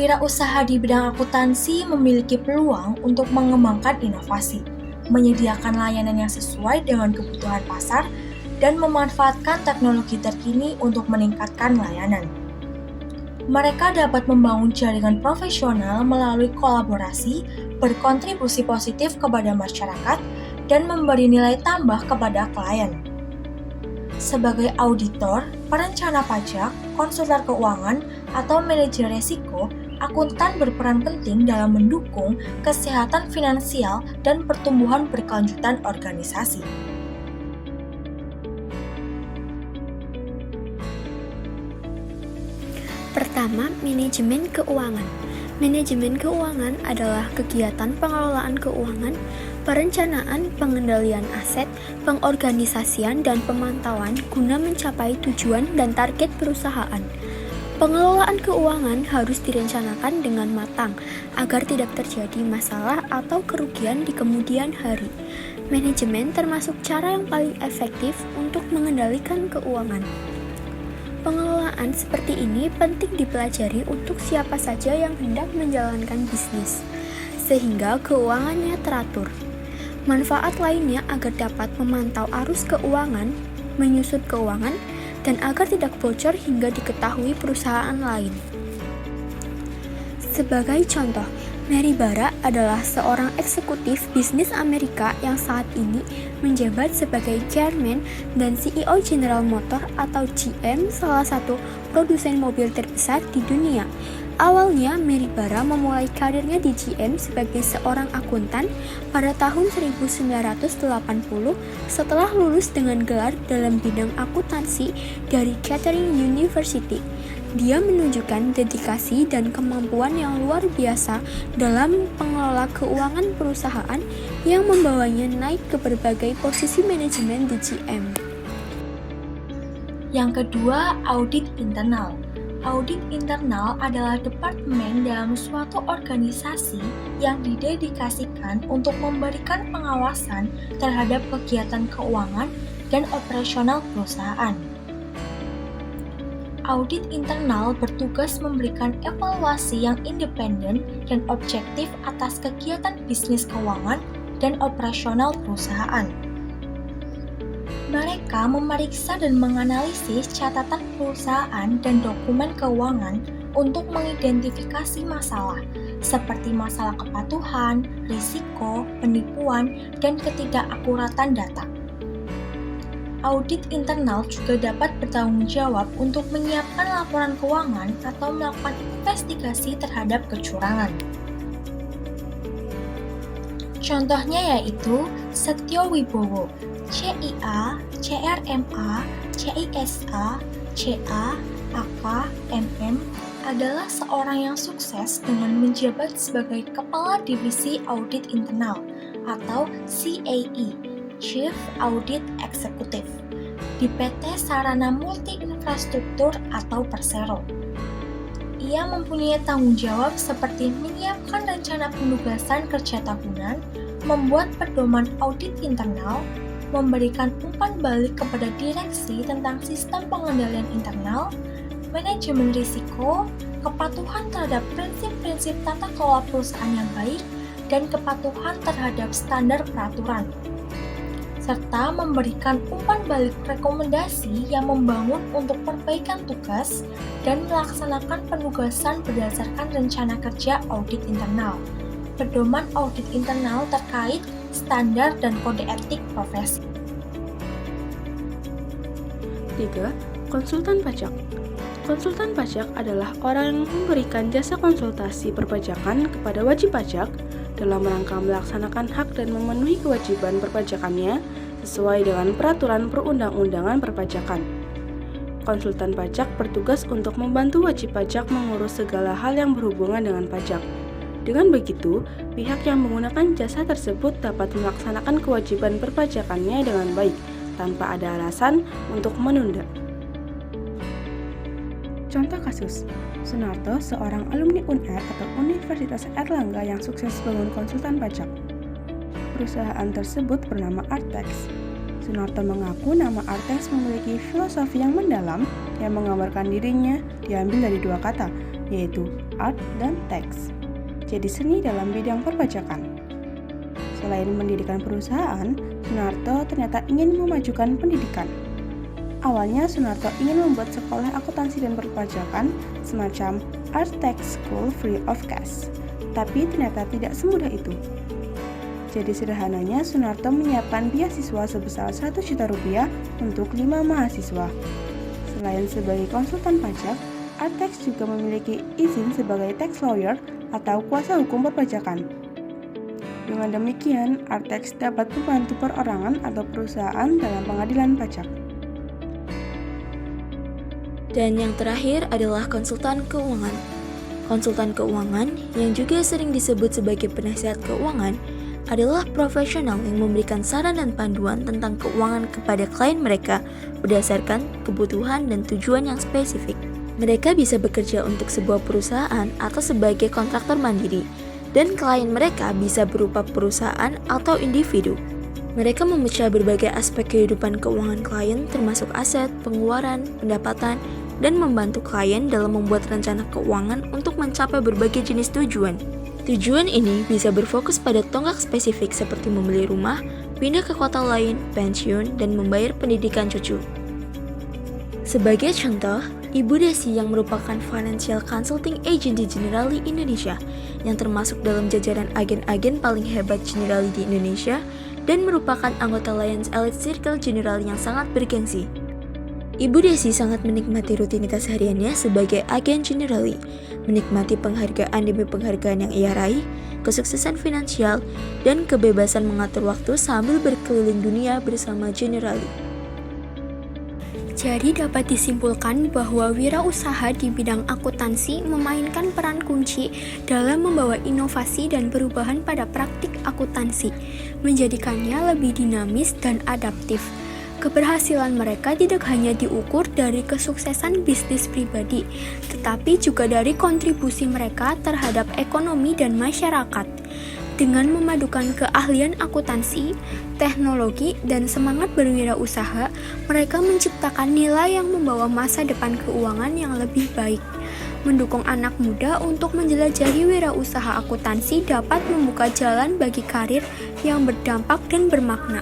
Wirausaha di bidang akuntansi memiliki peluang untuk mengembangkan inovasi, menyediakan layanan yang sesuai dengan kebutuhan pasar, dan memanfaatkan teknologi terkini untuk meningkatkan layanan. Mereka dapat membangun jaringan profesional melalui kolaborasi, berkontribusi positif kepada masyarakat, dan memberi nilai tambah kepada klien. Sebagai auditor, perencana pajak, konsultan keuangan, atau manajer risiko, akuntan berperan penting dalam mendukung kesehatan finansial dan pertumbuhan berkelanjutan organisasi. Pertama, manajemen keuangan. Manajemen keuangan adalah kegiatan pengelolaan keuangan, perencanaan, pengendalian aset, pengorganisasian, dan pemantauan guna mencapai tujuan dan target perusahaan. Pengelolaan keuangan harus direncanakan dengan matang agar tidak terjadi masalah atau kerugian di kemudian hari. Manajemen termasuk cara yang paling efektif untuk mengendalikan keuangan. Pengelolaan seperti ini penting dipelajari untuk siapa saja yang hendak menjalankan bisnis, sehingga keuangannya teratur. Manfaat lainnya agar dapat memantau arus keuangan, menyusut keuangan, dan agar tidak bocor hingga diketahui perusahaan lain. Sebagai contoh, Mary Barra adalah seorang eksekutif bisnis Amerika yang saat ini menjabat sebagai Chairman dan CEO General Motors atau GM, salah satu produsen mobil terbesar di dunia. Awalnya, Mary Barra memulai karirnya di GM sebagai seorang akuntan pada tahun 1980 setelah lulus dengan gelar dalam bidang akuntansi dari Kettering University. Dia menunjukkan dedikasi dan kemampuan yang luar biasa dalam mengelola keuangan perusahaan yang membawanya naik ke berbagai posisi manajemen di GM. Yang kedua, audit internal. Audit internal adalah departemen dalam suatu organisasi yang didedikasikan untuk memberikan pengawasan terhadap kegiatan keuangan dan operasional perusahaan. Audit internal bertugas memberikan evaluasi yang independen dan objektif atas kegiatan bisnis keuangan dan operasional perusahaan. Mereka memeriksa dan menganalisis catatan perusahaan dan dokumen keuangan untuk mengidentifikasi masalah, seperti masalah kepatuhan, risiko, penipuan, dan ketidakakuratan data. Audit internal juga dapat bertanggung jawab untuk menyiapkan laporan keuangan atau melakukan investigasi terhadap kecurangan. Contohnya yaitu Setio Wibowo, CIA, CRMA, CISA, CA, AK, MM adalah seorang yang sukses dengan menjabat sebagai Kepala Divisi Audit Internal atau CAE, Chief Audit Executive, di PT Sarana Multi Infrastruktur atau Persero. Ia mempunyai tanggung jawab seperti menyiapkan rencana penugasan kerja tahunan, membuat pedoman audit internal, memberikan umpan balik kepada direksi tentang sistem pengendalian internal, manajemen risiko, kepatuhan terhadap prinsip-prinsip tata kelola perusahaan yang baik, dan kepatuhan terhadap standar peraturan, serta memberikan umpan balik rekomendasi yang membangun untuk perbaikan tugas dan melaksanakan penugasan berdasarkan rencana kerja audit internal, pedoman audit internal terkait standar dan kode etik profesi. 3. Konsultan pajak. Konsultan pajak adalah orang yang memberikan jasa konsultasi perpajakan kepada wajib pajak dalam rangka melaksanakan hak dan memenuhi kewajiban perpajakannya sesuai dengan peraturan perundang-undangan perpajakan. Konsultan pajak bertugas untuk membantu wajib pajak mengurus segala hal yang berhubungan dengan pajak. Dengan begitu, pihak yang menggunakan jasa tersebut dapat melaksanakan kewajiban perpajakannya dengan baik, tanpa ada alasan untuk menunda. Contoh kasus, Sunarto, seorang alumni UNER atau Universitas Airlangga yang sukses bangun konsultan pajak. Perusahaan tersebut bernama Artex. Sunarto mengaku nama Artex memiliki filosofi yang mendalam yang menggambarkan dirinya diambil dari dua kata, yaitu art, dan teks. Jadi seni dalam bidang perpajakan. Selain pendidikan perusahaan, Sunarto ternyata ingin memajukan pendidikan. Awalnya Sunarto ingin membuat sekolah akuntansi dan perpajakan semacam Art Tech School free of cost. Tapi ternyata tidak semudah itu. Jadi sederhananya Sunarto menyiapkan beasiswa sebesar 1 juta rupiah untuk 5 mahasiswa. Selain sebagai konsultan pajak, Artex juga memiliki izin sebagai tax lawyer atau kuasa hukum perpajakan. Dengan demikian, Artex dapat membantu perorangan atau perusahaan dalam pengadilan pajak. Dan yang terakhir adalah konsultan keuangan. Konsultan keuangan, yang juga sering disebut sebagai penasihat keuangan, adalah profesional yang memberikan saran dan panduan tentang keuangan kepada klien mereka berdasarkan kebutuhan dan tujuan yang spesifik. Mereka bisa bekerja untuk sebuah perusahaan atau sebagai kontraktor mandiri, dan klien mereka bisa berupa perusahaan atau individu. Mereka memecah berbagai aspek kehidupan keuangan klien termasuk aset, pengeluaran, pendapatan, dan membantu klien dalam membuat rencana keuangan untuk mencapai berbagai jenis tujuan. Tujuan ini bisa berfokus pada tonggak spesifik seperti membeli rumah, pindah ke kota lain, pensiun, dan membayar pendidikan cucu. Sebagai contoh, Ibu Desi yang merupakan Financial Consulting Agent di Generali Indonesia, yang termasuk dalam jajaran agen-agen paling hebat Generali di Indonesia, dan merupakan anggota Lions Elite Circle Generali yang sangat bergengsi. Ibu Desi sangat menikmati rutinitas hariannya sebagai agen Generali, menikmati penghargaan demi penghargaan yang ia raih, kesuksesan finansial, dan kebebasan mengatur waktu sambil berkeliling dunia bersama Generali. Jadi dapat disimpulkan bahwa wirausaha di bidang akuntansi memainkan peran kunci dalam membawa inovasi dan perubahan pada praktik akuntansi, menjadikannya lebih dinamis dan adaptif. Keberhasilan mereka tidak hanya diukur dari kesuksesan bisnis pribadi, tetapi juga dari kontribusi mereka terhadap ekonomi dan masyarakat. Dengan memadukan keahlian akuntansi, teknologi, dan semangat berwirausaha, mereka menciptakan nilai yang membawa masa depan keuangan yang lebih baik. Mendukung anak muda untuk menjelajahi wirausaha akuntansi dapat membuka jalan bagi karir yang berdampak dan bermakna.